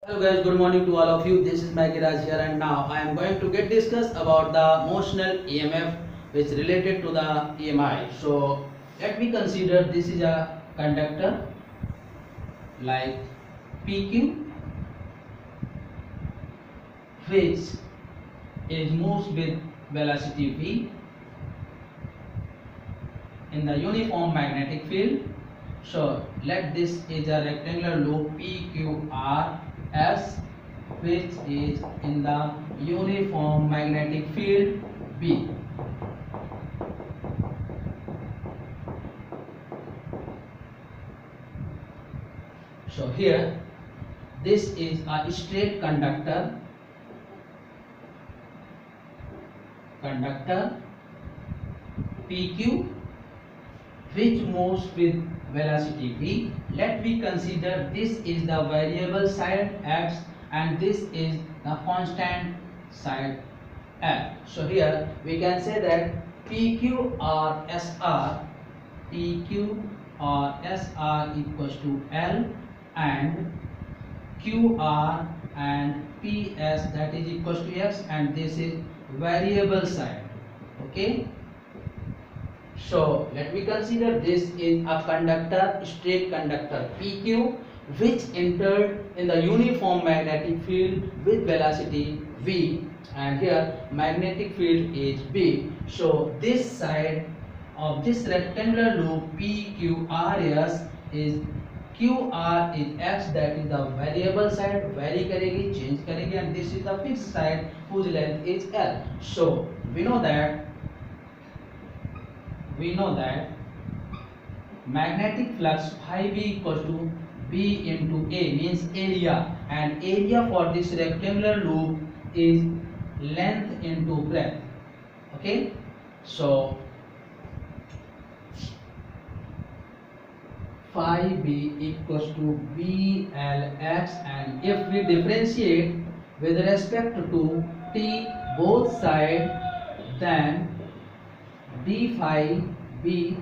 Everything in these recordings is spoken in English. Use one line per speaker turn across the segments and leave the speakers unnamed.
Hello guys, good morning to all of you. This is Maggie Raj here, and now I am going to get discuss about the motional EMF which related to the EMI. So let me consider this is a conductor like PQ which is moves with velocity V in the uniform magnetic field. So let this is a rectangular loop PQRS which is in the uniform magnetic field B. So here this is a straight conductor PQ which moves with velocity v. Let me consider this is the variable side x and this is the constant side L. So here we can say that PQ or SR equals to L and QR and PS that is equals to X, and this is variable side. Okay, so let me consider this is a conductor, straight conductor PQ which entered in the uniform magnetic field with velocity V, and here magnetic field is B. So this side of this rectangular loop PQRS is QR is X, that is the variable side, vary करेगी, change करेगी, and this is the fixed side whose length is L. So we know that magnetic flux phi B equals to B into A, means area, and area for this rectangular loop is length into breadth. Okay, so phi B equals to BLX, and if we differentiate with respect to T both sides, then d phi B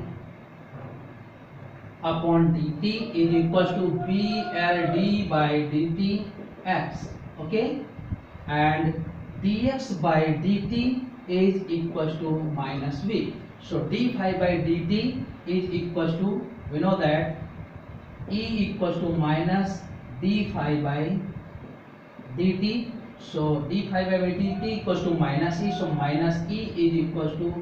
upon dt is equals to BLD by dt x. Okay, and dx by dt is equals to minus v. So d phi by dt is equals to, we know that E equals to minus d phi by dt. So d phi by dt equals to minus E. So minus E is equals to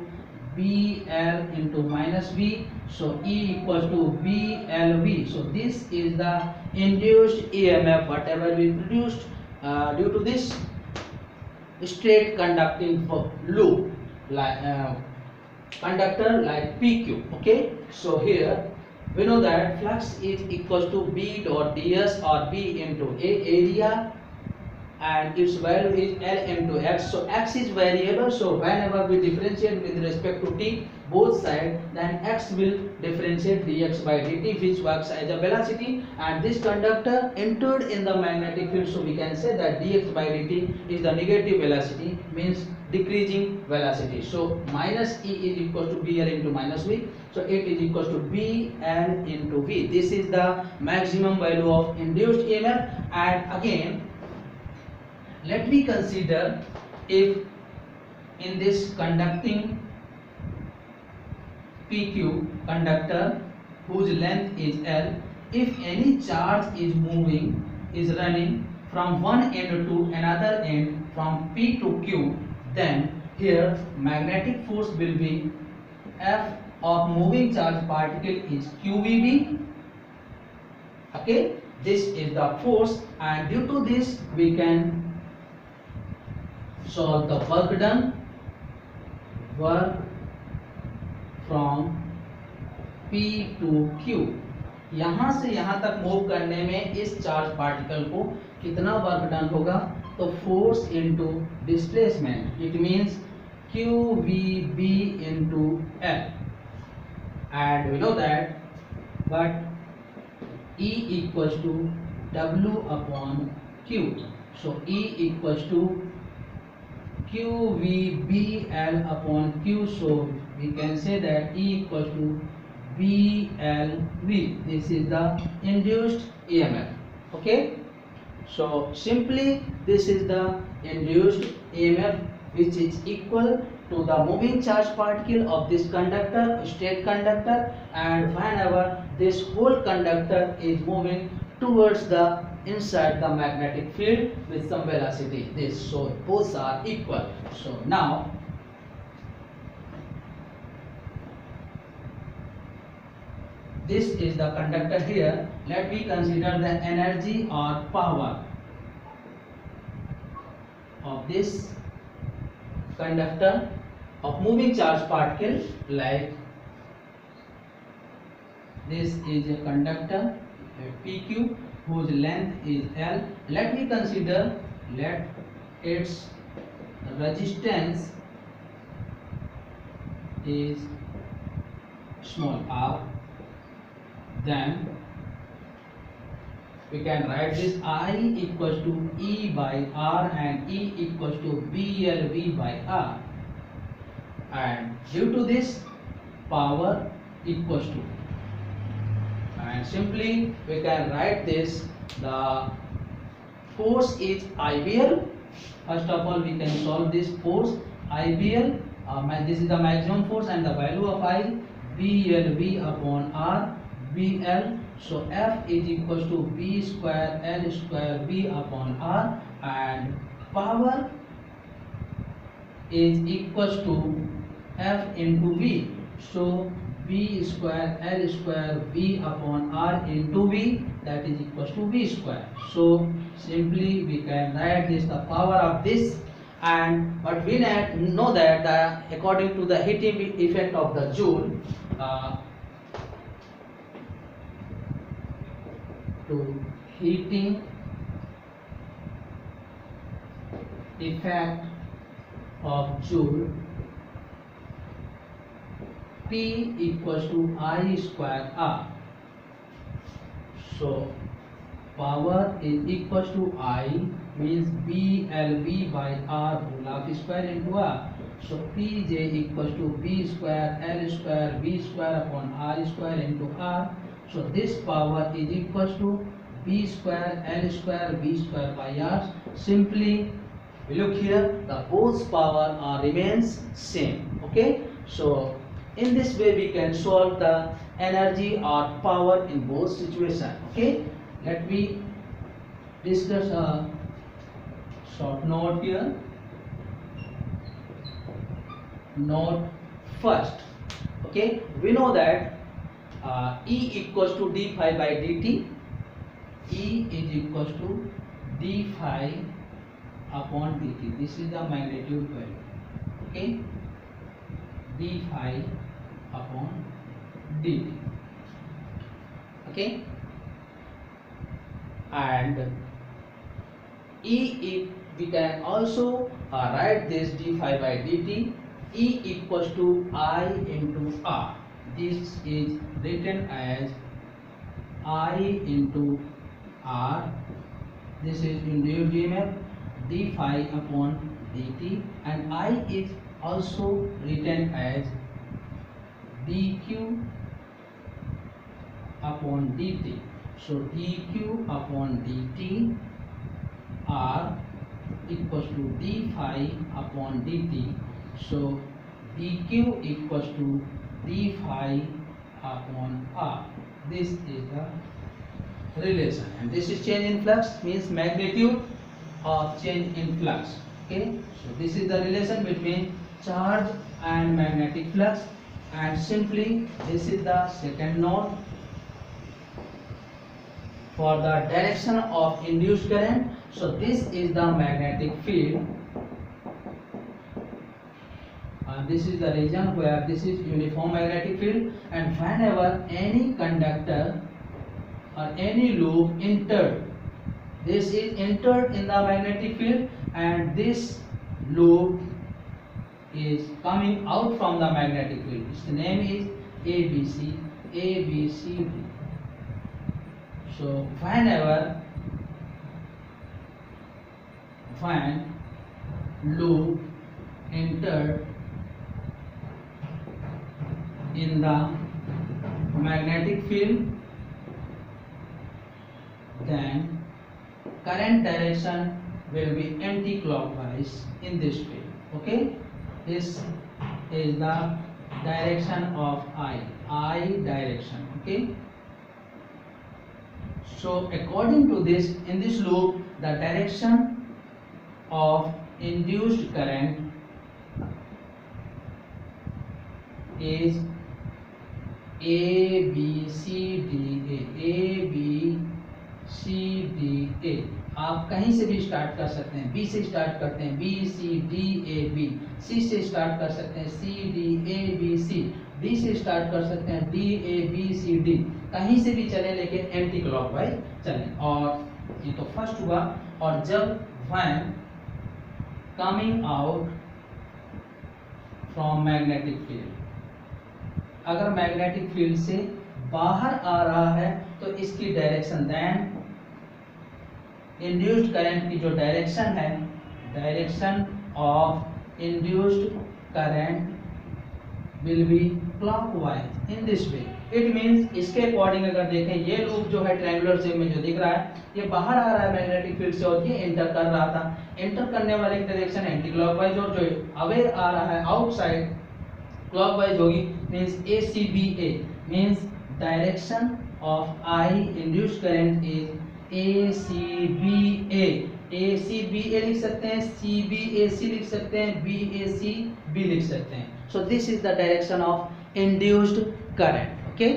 BL into minus V. So E equals to BLV. So this is the induced EMF whatever we produced due to this straight conducting loop like conductor like PQ. Okay, so here we know that flux is equals to B dot ds or B into A, area, and its value is L into X. So X is variable, so whenever we differentiate with respect to T both sides, then X will differentiate dx by dt which works as a velocity, and this conductor entered in the magnetic field, so we can say that dx by dt is the negative velocity, means decreasing velocity. So minus E is equal to BL into minus V, so it is equal to BL into V. This is the maximum value of induced EMF. And again let me consider if in this conducting PQ conductor whose length is L, if any charge is moving, is running from one end to another end from P to Q, then here magnetic force will be F of moving charge particle is QVB. Okay, this is the force, and due to this we can solve the work done. Work from P to Q, यहाँ से यहाँ तक move करने में इस charge particle को कितना work done होगा, तो force into displacement, it means QVB into L, and we know that but E equals to W upon Q. So E equals to QVBL upon Q. So we can say that E equals to BLV. This is the induced EMF. Okay. So simply this is the induced EMF, which is equal to the moving charge particle of this conductor, state conductor, and whenever this whole conductor is moving towards the inside the magnetic field with some velocity, this, so both are equal. So now this is the conductor here. Let me consider the energy or power of this conductor of moving charge particle. Like this is a conductor, a PQ, whose length is L. Let me consider, let its resistance is small r. Then we can write this I equals to E by R and E equals to BLV by R, and due to this power equals to, and simply we can write this, the force is IBL. First of all we can solve this force IBL, this is the maximum force, and the value of I, BLV upon R, BL. So F is equals to B square L square V upon R, and power is equals to F into V. So B square L square V upon R into V, that is equals to V square. So simply we can write this, the power of this, and but we know that according to the heating effect of the Joule, to heating effect of Joule, P equals to I square R. So power is equals to I, means BLV by R whole half square into R. So Pj equals to B square L square V square upon R square into R. So this power is equals to B square L square V square by R. Simply look here, the both power remains same. Okay, so in this way we can solve the energy or power in both situations. Okay, let me discuss a short note here. Note first. Okay, we know that E equals to d phi by dt. E is equals to d phi upon dt. This is the magnitude value. Okay, d phi upon dt. Okay, and E, we can also write this d phi by dt. E equals to I into R. This is written as I into R. This is induced EMF d phi upon dt, and I is also written as dq upon dt. So dq upon dt R equals to d phi upon dt. So dq equals to d phi upon R. This is the relation, and this is change in flux, means magnitude of change in flux. Okay, so this is the relation between charge and magnetic flux, and simply this is the second note. For the direction of induced current, so this is the magnetic field. This is the region where this is uniform magnetic field, and whenever any conductor or any loop entered, this is entered in the magnetic field, and this loop is coming out from the magnetic field. Its name is ABC, ABCD. So when loop entered in the magnetic field, then current direction will be anti-clockwise in this way. Okay, this is the direction of I direction. Okay, so according to this, in this loop the direction of induced current is A B C D A. आप कहीं से भी start कर सकते हैं, B से start करते हैं, B C D A B, C से स्टार्ट कर सकते हैं, C D A B C, D से स्टार्ट कर सकते हैं, D A B C D, कहीं से भी चले लेकिन एंटी क्लॉकवाइज चलें। और ये तो फर्स्ट हुआ। और जब when coming out from magnetic field, अगर मैग्नेटिक फील्ड से बाहर आ रहा है तो इसकी डायरेक्शन, देन इंड्यूस्ड करंट की जो डायरेक्शन है, direction of induced current will be clockwise in this way. It means इसके अकॉर्डिंग अगर देखें, ये लूप जो है ट्रायंगुलर शेप में जो दिख रहा है, ये बाहर आ रहा है मैग्नेटिक फील्ड से और ये एंटर कर रहा था। एंटर करने वाले की डायरेक्शन एंटी क्लॉकवाइज और जो अवे आ रहा है आउटसाइड क्लॉकवाइज होगी। Means ACBA means direction of I induced current is ACBA। ACBA लिख सकते हैं, CBAC लिख सकते हैं, BACB लिख सकते हैं। So this is the direction of induced current. Okay.